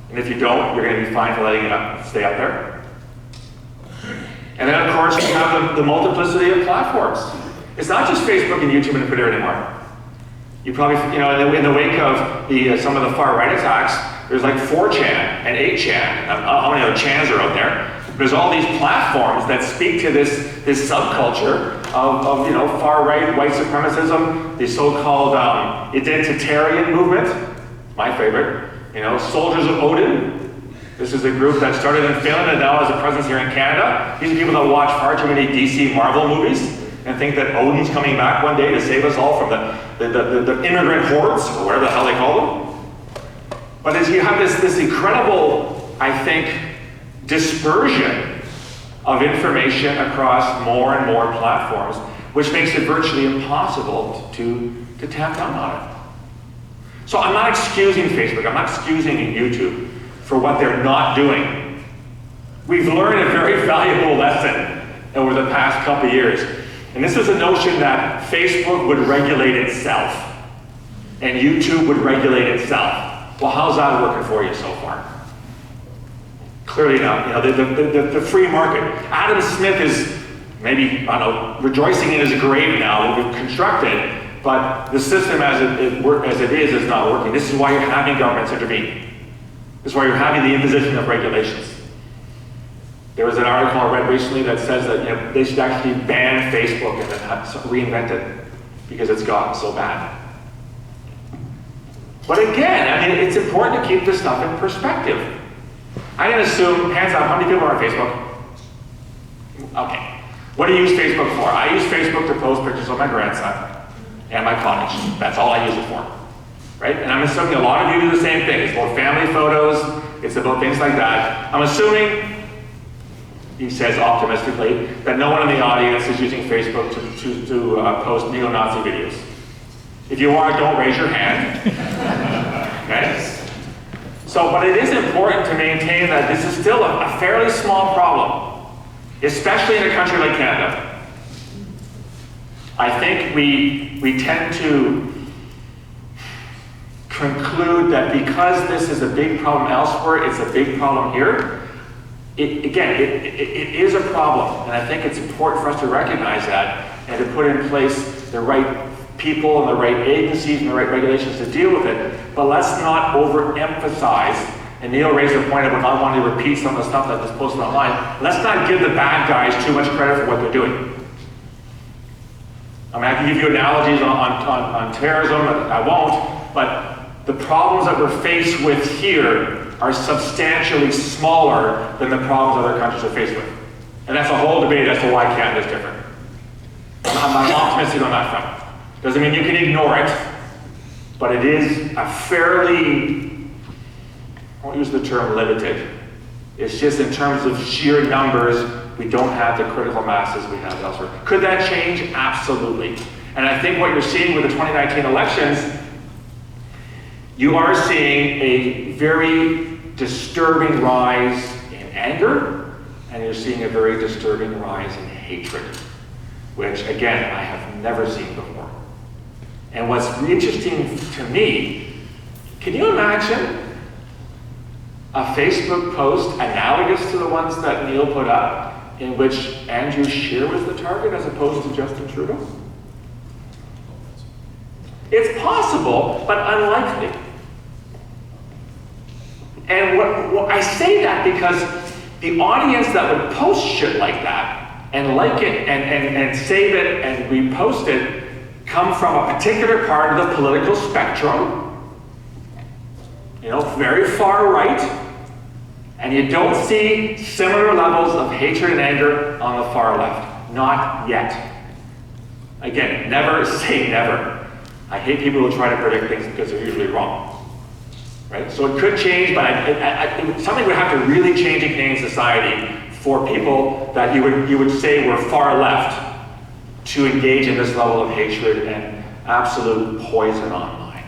And if you don't, you're going to be fined for letting it stay up there. And then, of course, you have the multiplicity of platforms. It's not just Facebook and YouTube and Twitter anymore. You probably, in the wake of some of the far right attacks, there's like 4chan and 8chan. How many other chans are out there? There's all these platforms that speak to this subculture of far right white supremacism, the so-called identitarian movement, my favorite. Soldiers of Odin. This is a group that started in Finland and now has a presence here in Canada. These are people that watch far too many DC Marvel movies and think that Odin's coming back one day to save us all from the immigrant hordes, or whatever the hell they call them. But as you have this incredible, I think, dispersion of information across more and more platforms, which makes it virtually impossible to tamp down on it. So I'm not excusing Facebook, I'm not excusing YouTube for what they're not doing. We've learned a very valuable lesson over the past couple of years. And this is a notion that Facebook would regulate itself and YouTube would regulate itself. Well, how's that working for you so far? Clearly not. The free market. Adam Smith is maybe, rejoicing in his grave now, what we've constructed. But the system as it is not working. This is why you're having governments intervene. This is why you're having the imposition of regulations. There was an article I read recently that says that they should actually ban Facebook and then reinvent it because it's gotten so bad. But again, it's important to keep this stuff in perspective. I'm going to assume, hands up, how many people are on Facebook? Okay. What do you use Facebook for? I use Facebook to post pictures of my grandson and my cottage. That's all I use it for, right? And I'm assuming a lot of you do the same thing. It's about family photos, it's about things like that. I'm assuming, he says optimistically, that no one in the audience is using Facebook to post neo-Nazi videos. If you are, don't raise your hand, okay? So, but it is important to maintain that this is still a fairly small problem, especially in a country like Canada. I think we tend to conclude that because this is a big problem elsewhere, it's a big problem here. It is a problem, and I think it's important for us to recognize that and to put in place the right people and the right agencies and the right regulations to deal with it. But let's not overemphasize, and Neil raised a point about not wanting to repeat some of the stuff that was posted online. Let's not give the bad guys too much credit for what they're doing. I can give you analogies on terrorism, I won't, but the problems that we're faced with here are substantially smaller than the problems other countries are faced with. And that's a whole debate as to why Canada is different. I'm optimistic on that front. Doesn't mean you can ignore it, but it is a fairly, I won't use the term limited. It's just in terms of sheer numbers, we don't have the critical masses we have elsewhere. Could that change? Absolutely. And I think what you're seeing with the 2019 elections, you are seeing a very disturbing rise in anger, and you're seeing a very disturbing rise in hatred, which again, I have never seen before. And what's interesting to me, can you imagine a Facebook post analogous to the ones that Neil put up in which Andrew Scheer was the target as opposed to Justin Trudeau? It's possible, but unlikely. And what I say that because the audience that would post shit like that and like it and save it and repost it come from a particular part of the political spectrum, you know, very far right, and you don't see similar levels of hatred and anger on the far left. Not yet. Again, never say never. I hate people who try to predict things because they're usually wrong. Right? So it could change, but something would have to really change in Canadian society for people that you would say were far left to engage in this level of hatred and absolute poison online.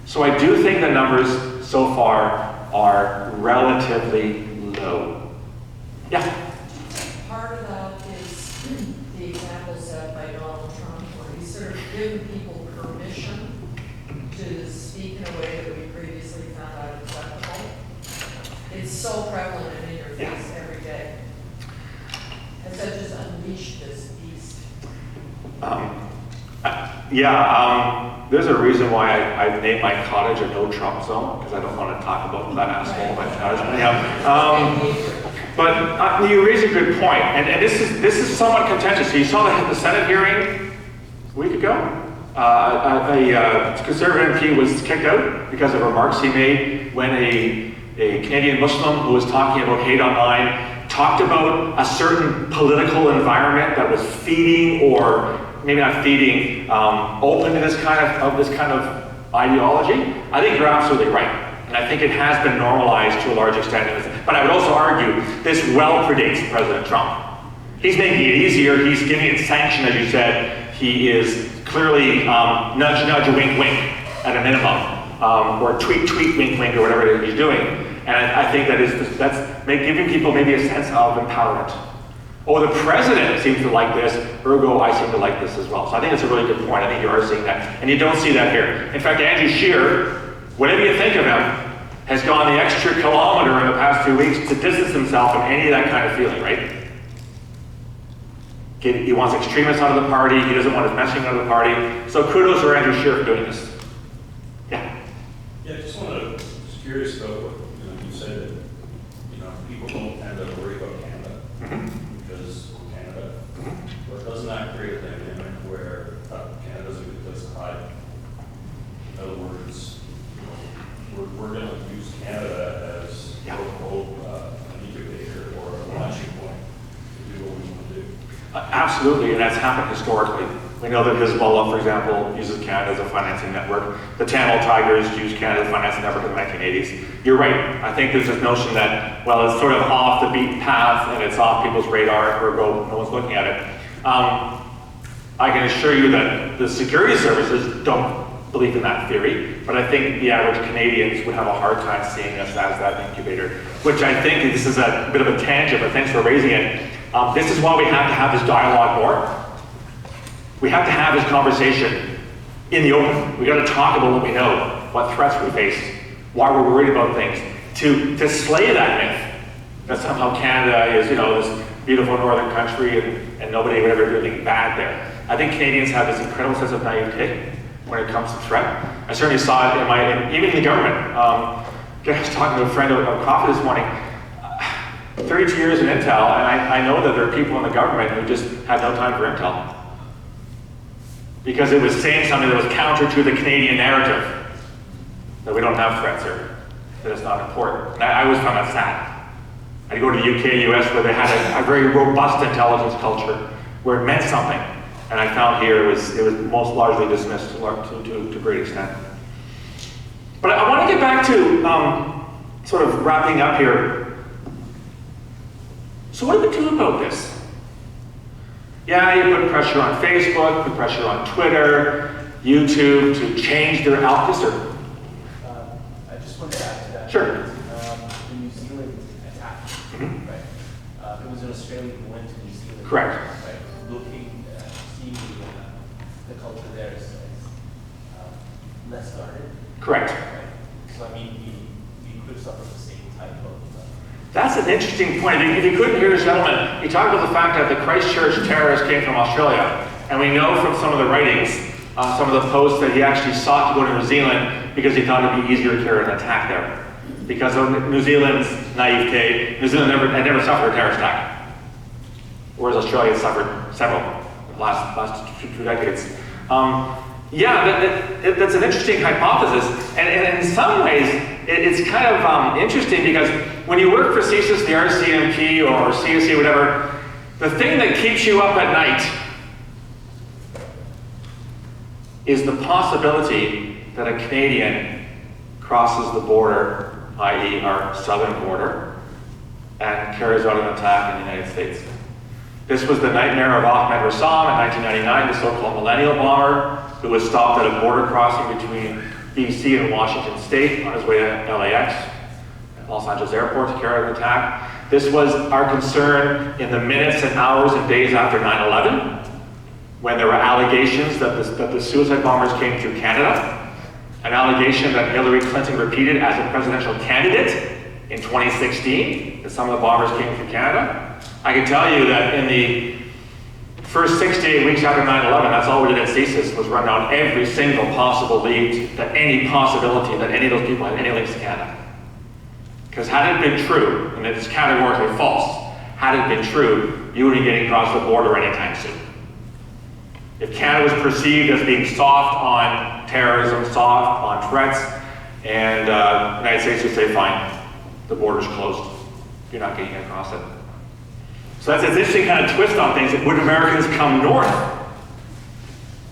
So I do think the numbers so far are relatively low. Yeah? Part of that is the example set by Donald Trump, where he's sort of given people permission to speak in a way that we previously found out acceptable. It's so prevalent and in your face every day. Has that just unleashed this beast? There's a reason why I named my cottage a no Trump zone, because I don't want to talk about that asshole in my cottage. But you raise a good point, and this is somewhat contentious. So you saw the Senate hearing a week ago. A Conservative MP was kicked out because of remarks he made when a Canadian Muslim who was talking about hate online talked about a certain political environment that was feeding, or maybe not feeding, open to this kind of ideology. I think you're absolutely right, and I think it has been normalized to a large extent. But I would also argue this well predates President Trump. He's making it easier. He's giving it sanction, as you said. He is clearly nudge, nudge, wink, wink at a minimum, or tweet, tweet, wink, wink, or whatever it is he's doing. And I think that's giving people maybe a sense of empowerment. Oh, the president seems to like this, ergo I seem to like this as well. So I think it's a really good point. I think you are seeing that. And you don't see that here. In fact, Andrew Scheer, whatever you think of him, has gone the extra kilometer in the past 2 weeks to distance himself from any of that kind of feeling, right? He wants extremists out of the party. He doesn't want his messaging out of the party. So kudos for Andrew Scheer for doing this. Yeah. Yeah, just just curious about what you said that people don't tend to worry about Canada because we're Canada. But doesn't that create a dynamic where Canada's a good place to hide? In other words, we're going to use Canada as an incubator or a launching point to do what we want to do. Absolutely, and that's happened historically. We know that Hezbollah, for example, uses Canada as a financing network. The Tamil Tigers used Canada as a financing network in the 1980s. You're right. I think there's this notion that, well, it's sort of off the beaten path and it's off people's radar, ergo no one's looking at it. I can assure you that the security services don't believe in that theory, but I think the average Canadians would have a hard time seeing us as that incubator, which I think this is a bit of a tangent, but thanks for raising it. This is why we have to have this dialogue more. We have to have this conversation in the open. We got to talk about what we know, what threats we face, why we're worried about things, to slay that myth that somehow Canada is, this beautiful northern country and nobody would ever do anything bad there. I think Canadians have this incredible sense of naivete when it comes to threat. I certainly saw it even in the government. I was talking to a friend over coffee this morning. 32 years in Intel, and I know that there are people in the government who just had no time for Intel. Because it was saying something that was counter to the Canadian narrative. That we don't have threats here. That it's not important. And I always found that sad. I'd go to the UK, US, where they had a very robust intelligence culture, where it meant something. And I found here it was most largely dismissed to a great extent. But I want to get back to sort of wrapping up here. So what do we do about this? Yeah, you put pressure on Facebook, put pressure on Twitter, YouTube to change their algorithm. I just wanted to add to that. Sure. The New Zealand attack, right? It was an Australian who went to New Zealand. Correct. Right? Looking, seeing the culture there is less guarded. Correct. Right? So I mean, we could suffer the same type of. That's that's an interesting point. If you couldn't hear this gentleman, he talked about the fact that the Christchurch terrorist came from Australia. And we know from some of the writings, some of the posts, that he actually sought to go to New Zealand because he thought it'd be easier to carry an attack there. Because of New Zealand's naivete, New Zealand had never suffered a terrorist attack. Whereas Australia had suffered several in the last two decades. Yeah, that's an interesting hypothesis. And in some ways, it's kind of interesting because when you work for CSIS, the RCMP, or CSE, whatever, the thing that keeps you up at night is the possibility that a Canadian crosses the border, i.e. our southern border, and carries out an attack in the United States. This was the nightmare of Ahmed Rassam in 1999, the so-called millennial bomber, who was stopped at a border crossing between BC and Washington State on his way to LAX, Los Angeles Airport, to carry out an attack. This was our concern in the minutes and hours and days after 9/11, when there were allegations that the suicide bombers came through Canada, an allegation that Hillary Clinton repeated as a presidential candidate in 2016, that some of the bombers came through Canada. I can tell you that in the first 6 to 8 weeks after 9/11, that's all we did at CSIS, was run down every single possible lead, that any possibility that any of those people had any links to Canada. Because had it been true, and it's categorically false, had it been true, you wouldn't be getting across the border anytime soon. If Canada was perceived as being soft on terrorism, soft on threats, and the United States would say, fine, the border's closed. You're not getting across it. So that's an interesting kind of twist on things. Would Americans come north?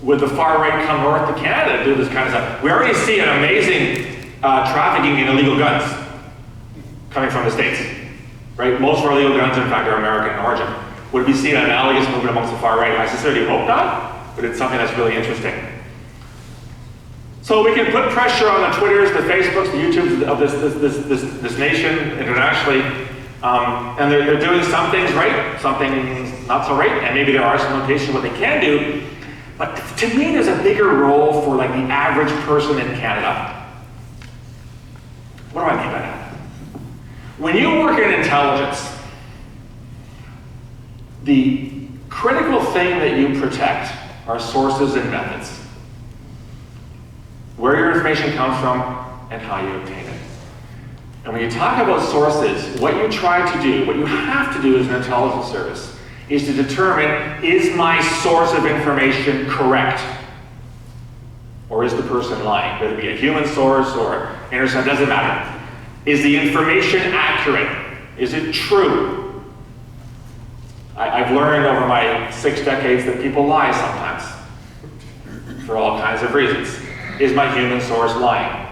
Would the far right come north to Canada to do this kind of stuff? We already see an amazing trafficking in illegal guns coming from the States, right? Most of our illegal guns, in fact, are American in origin. Would we see an analogous movement amongst the far right? I sincerely hope not, but it's something that's really interesting. So we can put pressure on the Twitters, the Facebooks, the YouTubes of this nation internationally, and they're doing some things right, some things not so right, and maybe there are some limitations what they can do. But to me, there's a bigger role for like the average person in Canada. What do I mean by that? When you work in intelligence, the critical thing that you protect are sources and methods. Where your information comes from and how you obtain it. And when you talk about sources, what you try to do, what you have to do as an intelligence service, is to determine, is my source of information correct? Or is the person lying? Whether it be a human source or intercept, doesn't matter. Is the information accurate? Is it true? I've learned over my 6 decades that people lie sometimes, for all kinds of reasons. Is my human source lying?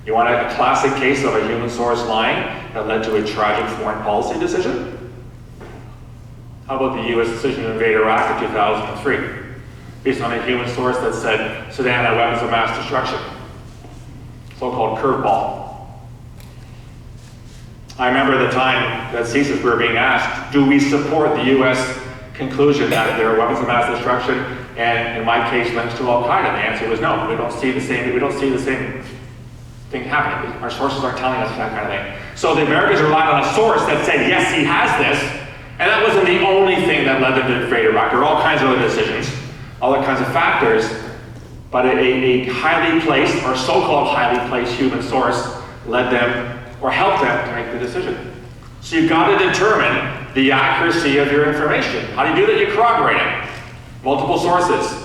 You want a classic case of a human source lying that led to a tragic foreign policy decision? How about the US decision to invade Iraq in 2003, based on a human source that said Sudan had weapons of mass destruction? So-called curveball. I remember the time that CSIS we were being asked, do we support the US conclusion that there are weapons of mass destruction, and in my case links to Al-Qaeda? The answer was no. We don't see the same thing happening. Our sources aren't telling us that kind of thing. So the Americans relied on a source that said, yes, he has this, and that wasn't the only thing that led them to invade Iraq. There were all kinds of other decisions, other kinds of factors, but a highly placed, or so-called highly placed human source led them, or helped them to make the decision. So you've got to determine the accuracy of your information. How do you do that? You corroborate it. Multiple sources.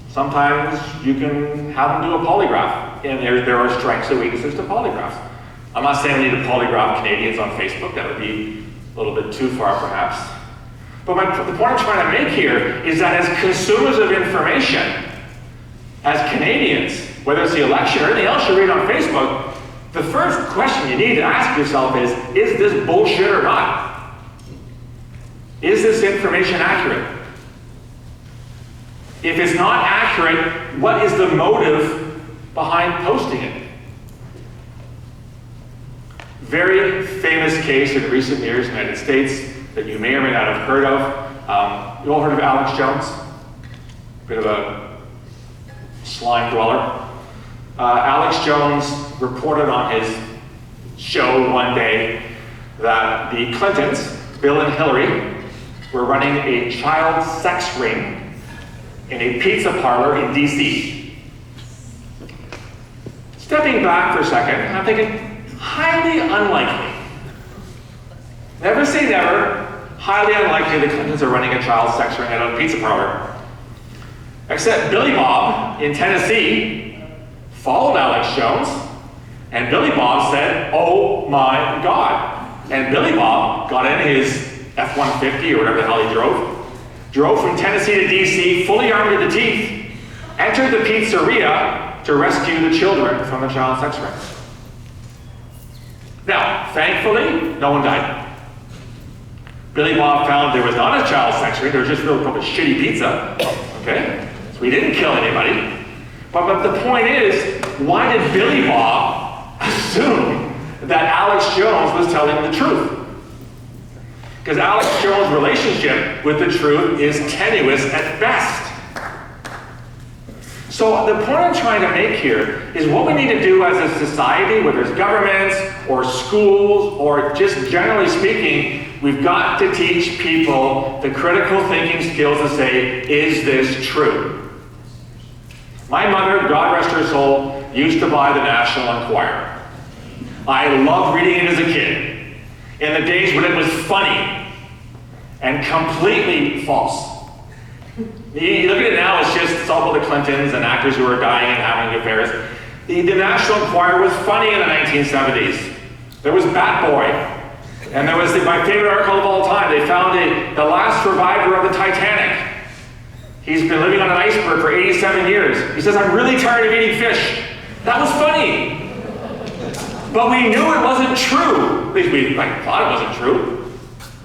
Sometimes you can have them do a polygraph, and there are strengths and weaknesses to polygraphs. I'm not saying we need to polygraph Canadians on Facebook. That would be a little bit too far, perhaps. But the point I'm trying to make here is that as consumers of information, as Canadians, whether it's the election or anything else you read on Facebook, the first question you need to ask yourself is this bullshit or not? Is this information accurate? If it's not accurate, what is the motive behind posting it? Very famous case in recent years in the United States that you may or may not have heard of. You all heard of Alex Jones? Bit of a slime dweller. Alex Jones reported on his show one day that the Clintons, Bill and Hillary, were running a child sex ring in a pizza parlor in DC. Stepping back for a second, I'm thinking, highly unlikely. Never say never. Highly unlikely the Clintons are running a child sex ring at a pizza parlor. Except Billy Bob in Tennessee followed Alex Jones, and Billy Bob said, "Oh my God." And Billy Bob got in his F-150 or whatever the hell he drove from Tennessee to DC, fully armed to the teeth, entered the pizzeria to rescue the children from the child sex ring. Now, thankfully, no one died. Billy Bob found there was not a child sex ring, there was just really probably shitty pizza. Okay? So he didn't kill anybody. But the point is, why did Billy Bob assume that Alex Jones was telling the truth? Because Alex Jones' relationship with the truth is tenuous at best. So the point I'm trying to make here is what we need to do as a society, whether it's governments or schools or just generally speaking, we've got to teach people the critical thinking skills to say, is this true? My mother, God rest her soul, used to buy the National Enquirer. I loved reading it as a kid, in the days when it was funny and completely false. You look at it now, it's all about the Clintons and actors who are dying and having affairs. The National Enquirer was funny in the 1970s. There was Bat Boy, and there was my favorite article of all time. They found the last survivor of the Titanic. He's been living on an iceberg for 87 years. He says, "I'm really tired of eating fish." That was funny. But we knew it wasn't true. At least we thought it wasn't true.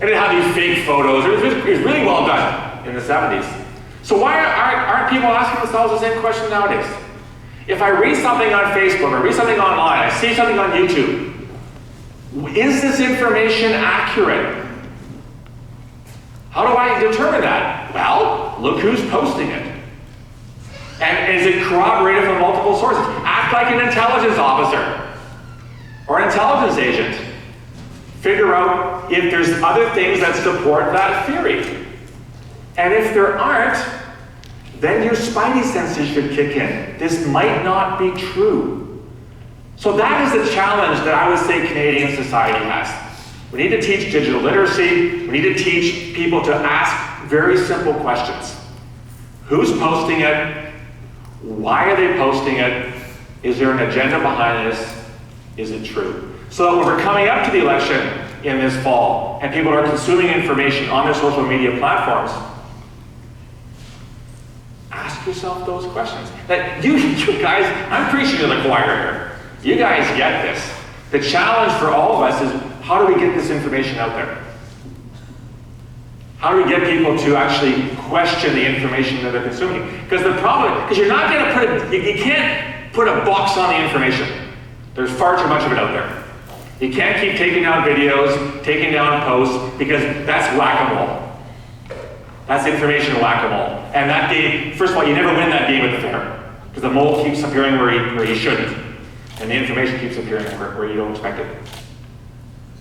And it had these fake photos. It was really well done in the 70s. So why aren't people asking themselves the same question nowadays? If I read something on Facebook or read something online, I see something on YouTube, is this information accurate? How do I determine that? Well, look who's posting it. And is it corroborated from multiple sources? Act like an intelligence officer or an intelligence agent. Figure out if there's other things that support that theory. And if there aren't, then your spidey senses should kick in. This might not be true. So that is the challenge that I would say Canadian society has. We need to teach digital literacy. We need to teach people to ask very simple questions. Who's posting it? Why are they posting it? Is there an agenda behind this? Is it true? So that when we're coming up to the election in this fall, and people are consuming information on their social media platforms, ask yourself those questions. That you guys, I'm preaching to the choir here. You guys get this. The challenge for all of us is, how do we get this information out there? How do we get people to actually question the information that they're consuming? Because the problem, because you're not going to you can't put a box on the information. There's far too much of it out there. You can't keep taking down videos, taking down posts, because that's whack-a-mole. That's information whack-a-mole. And that game, first of all, you never win that game at the fair, because the mole keeps appearing where he shouldn't, and the information keeps appearing where you don't expect it.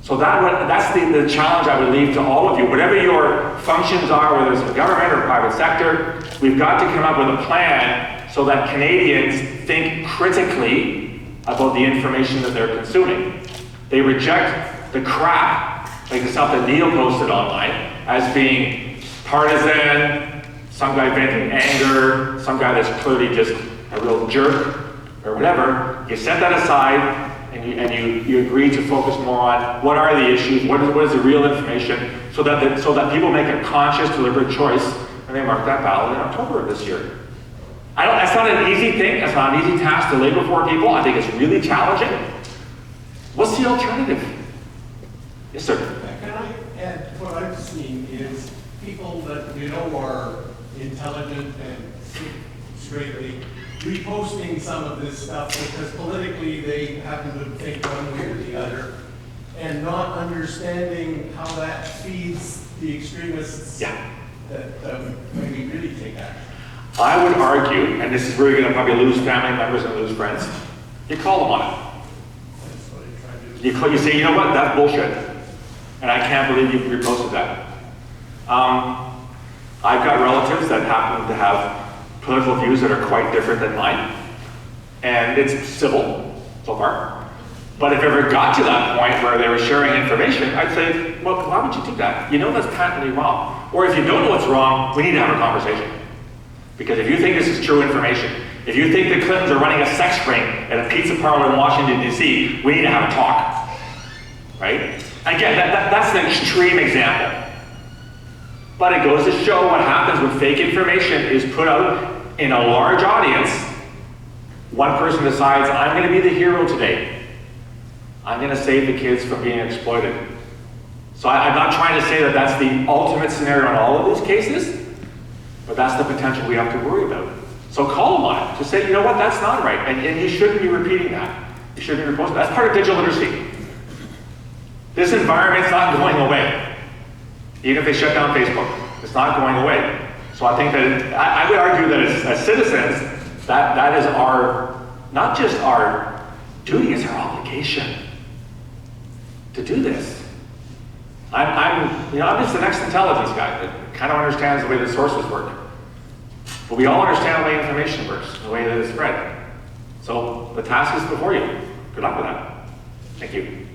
So that's the challenge I would leave to all of you. Whatever your functions are, whether it's the government or private sector, we've got to come up with a plan so that Canadians think critically about the information that they're consuming. They reject the crap, like the stuff that Neil posted online, as being partisan, some guy venting anger, some guy that's clearly just a real jerk, or whatever. You set that aside, and you agree to focus more on what are the issues, what is the real information, so that people make a conscious, deliberate choice, and they mark that ballot in October of this year. That's not an easy thing. That's not an easy task to lay before people. I think it's really challenging. What's the alternative? Yes, sir. Can I add, what I've seen is people that we know are intelligent and think straightly, reposting some of this stuff because politically they happen to think one way or the other, and not understanding how that feeds the extremists that maybe really take action. I would argue, and this is where you're going to probably lose family members and lose friends, you call them on it. That's what I try to do. You say, you know what, that's bullshit. And I can't believe you reposted that. I've got relatives that happen to have political views that are quite different than mine. And it's civil so far. But if it ever got to that point where they were sharing information, I'd say, well, why would you do that? You know that's patently wrong. Or if you don't know what's wrong, we need to have a conversation. Because if you think this is true information, if you think the Clintons are running a sex ring at a pizza parlor in Washington, D.C., we need to have a talk. Right? Again, that's an extreme example. But it goes to show what happens when fake information is put out in a large audience. One person decides, I'm going to be the hero today. I'm going to save the kids from being exploited. So I'm not trying to say that that's the ultimate scenario in all of these cases, but that's the potential we have to worry about. So call them on it. Just say, you know what, that's not right. And you shouldn't be repeating that. You shouldn't be reposting. That's part of digital literacy. This environment's not going away. Even if they shut down Facebook, it's not going away. So I think that, I would argue that as citizens, that is our, not just our duty, it's our obligation to do this. I'm just the next intelligence guy that kind of understands the way the sources work. But we all understand the way information works, the way that it's spread. So the task is before you. Good luck with that. Thank you.